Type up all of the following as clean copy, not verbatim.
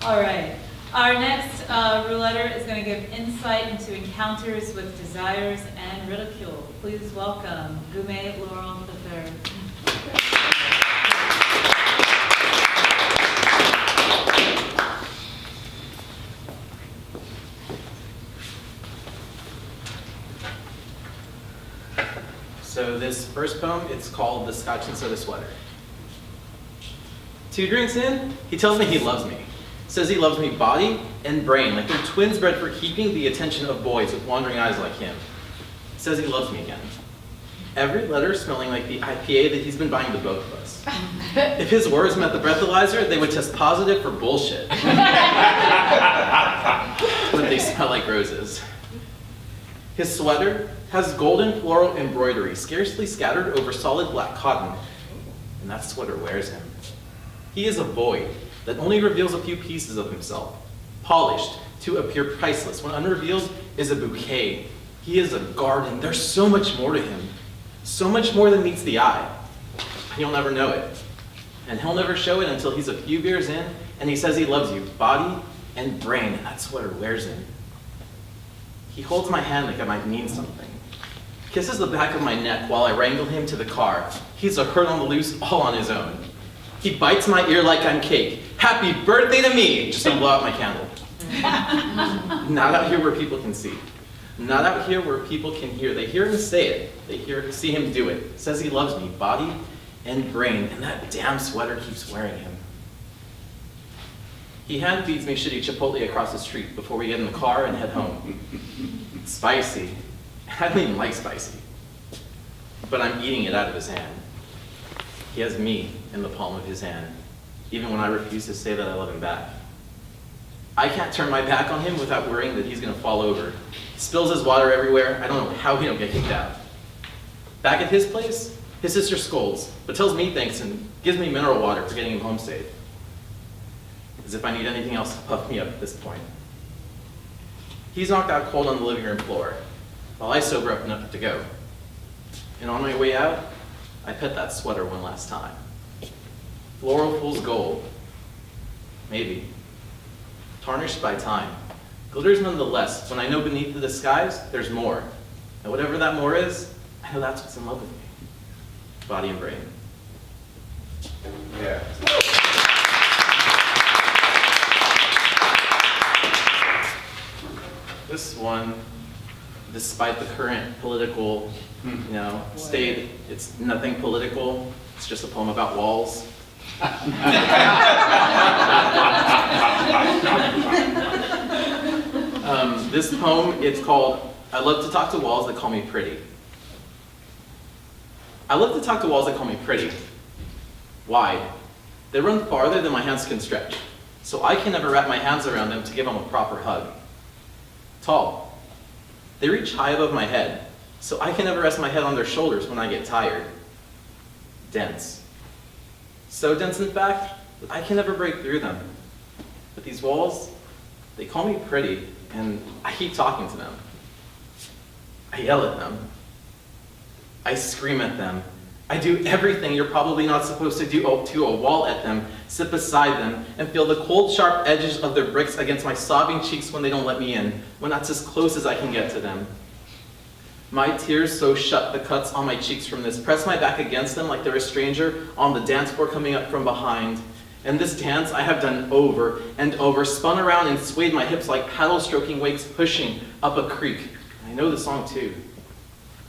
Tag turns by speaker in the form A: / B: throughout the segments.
A: All right. Our next roulette is going to give insight into encounters with desires and ridicule. Please welcome Gume Laurel III.
B: So this first poem, it's called The Scotch and Soda Sweater. 2 drinks in, he tells me he loves me. Says he loves me body and brain, like they're twins bred for keeping the attention of boys with wandering eyes like him. Says he loves me again. Every letter smelling like the IPA that he's been buying to both of us. If his words met the breathalyzer, they would test positive for bullshit. But they smell like roses. His sweater has golden floral embroidery scarcely scattered over solid black cotton, and that sweater wears him. He is a void that only reveals a few pieces of himself, polished to appear priceless, when unrevealed is a bouquet. He is a garden. There's so much more to him, so much more than meets the eye. And you'll never know it, and he'll never show it until he's a few beers in, and he says he loves you, body and brain, and that sweater wears him. He holds my hand like it might mean something. Kisses the back of my neck while I wrangle him to the car. He's a hurt on the loose all on his own. He bites my ear like I'm cake. Happy birthday to me! Just don't blow out my candle. Not out here where people can see. Not out here where people can hear. They hear him say it. They see him do it. Says he loves me, body and brain, and that damn sweater keeps wearing him. He hand feeds me shitty Chipotle across the street before we get in the car and head home. Spicy. I don't even like spicy. But I'm eating it out of his hand. He has me in the palm of his hand, even when I refuse to say that I love him back. I can't turn my back on him without worrying that he's gonna fall over. He spills his water everywhere. I don't know how he don't get kicked out. Back at his place, his sister scolds, but tells me thanks and gives me mineral water for getting him home safe. As if I need anything else to puff me up at this point. He's knocked out cold on the living room floor, while I sober up enough to go. And on my way out, I pet that sweater one last time. Floral fool's gold. Maybe. Tarnished by time. Glitters nonetheless, when I know beneath the disguise, there's more. And whatever that more is, I know that's what's in love with me. Body and brain.
C: Yeah.
B: This one, despite the current political, state, it's nothing political. It's just a poem about walls. This poem, it's called, I love to talk to walls that call me pretty. I love to talk to walls that call me pretty. Wide. They run farther than my hands can stretch, so I can never wrap my hands around them to give them a proper hug. Tall. They reach high above my head, so I can never rest my head on their shoulders when I get tired. Dense. So dense, in fact, that I can never break through them. But these walls, they call me pretty, and I keep talking to them. I yell at them. I scream at them. I do everything you're probably not supposed to do to a wall at them, sit beside them, and feel the cold, sharp edges of their bricks against my sobbing cheeks when they don't let me in, when that's as close as I can get to them. My tears so shut the cuts on my cheeks from this, press my back against them like they're a stranger on the dance floor coming up from behind. And this dance I have done over and over, spun around and swayed my hips like paddle stroking wakes pushing up a creek. I know the song too.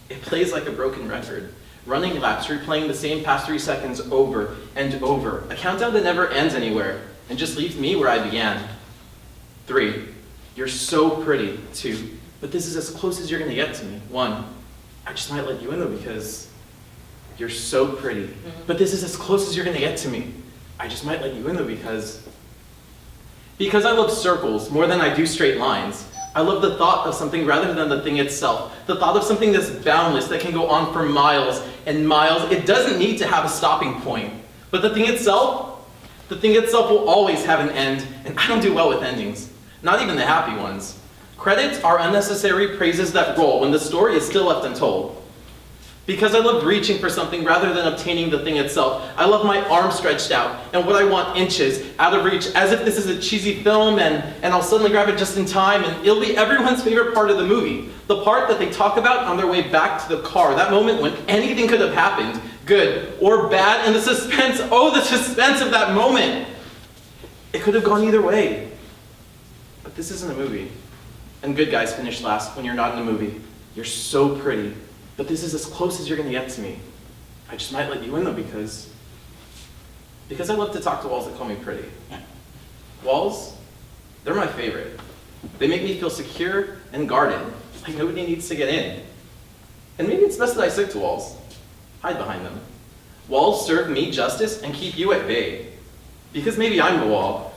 B: It plays like a broken record. Running laps, replaying the same past 3 seconds over and over. A countdown that never ends anywhere and just leaves me where I began. 3, you're so pretty. 2, but this is as close as you're gonna get to me. 1, I just might let you in though because you're so pretty. But this is as close as you're gonna get to me. I just might let you in though because I love circles more than I do straight lines. I love the thought of something rather than the thing itself. The thought of something that's boundless, that can go on for miles and miles. It doesn't need to have a stopping point. But the thing itself will always have an end, and I don't do well with endings. Not even the happy ones. Credits are unnecessary praises that roll when the story is still left untold. Because I love reaching for something rather than obtaining the thing itself. I love my arm stretched out and what I want inches out of reach, as if this is a cheesy film and I'll suddenly grab it just in time and it'll be everyone's favorite part of the movie. The part that they talk about on their way back to the car. That moment when anything could have happened, good or bad, and the suspense, oh, the suspense of that moment. It could have gone either way. But this isn't a movie. And good guys finish last when you're not in a movie. You're so pretty. But this is as close as you're going to get to me. I just might let you in though because I love to talk to walls that call me pretty. Walls, they're my favorite. They make me feel secure and guarded, like nobody needs to get in. And maybe it's best that I stick to walls. Hide behind them. Walls serve me justice and keep you at bay. Because maybe I'm the wall.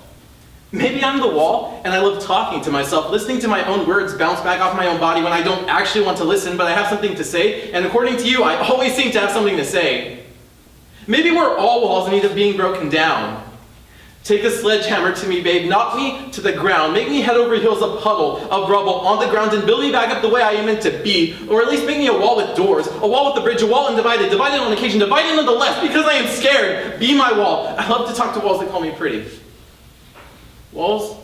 B: Maybe I'm the wall, and I love talking to myself, listening to my own words bounce back off my own body when I don't actually want to listen, but I have something to say, and according to you, I always seem to have something to say. Maybe we're all walls in need of being broken down. Take a sledgehammer to me, babe, knock me to the ground, make me head over heels a puddle of rubble on the ground, and build me back up the way I am meant to be, or at least make me a wall with doors, a wall with a bridge, a wall undivided, divided on occasion, divided nonetheless, because I am scared. Be my wall. I love to talk to walls that call me pretty. Walls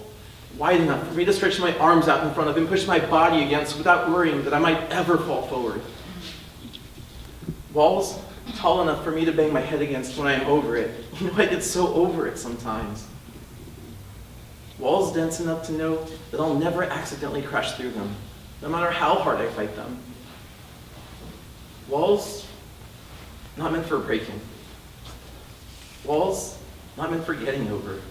B: wide enough for me to stretch my arms out in front of and push my body against without worrying that I might ever fall forward. Walls tall enough for me to bang my head against when I am over it. You know, I get so over it sometimes. Walls dense enough to know that I'll never accidentally crash through them, no matter how hard I fight them. Walls not meant for breaking. Walls not meant for getting over.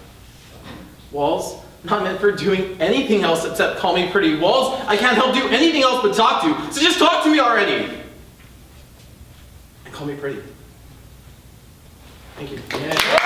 B: Walls not meant for doing anything else except call me pretty. Walls I can't help do anything else but talk to, so just talk to me already. And call me pretty. Thank you. Yeah.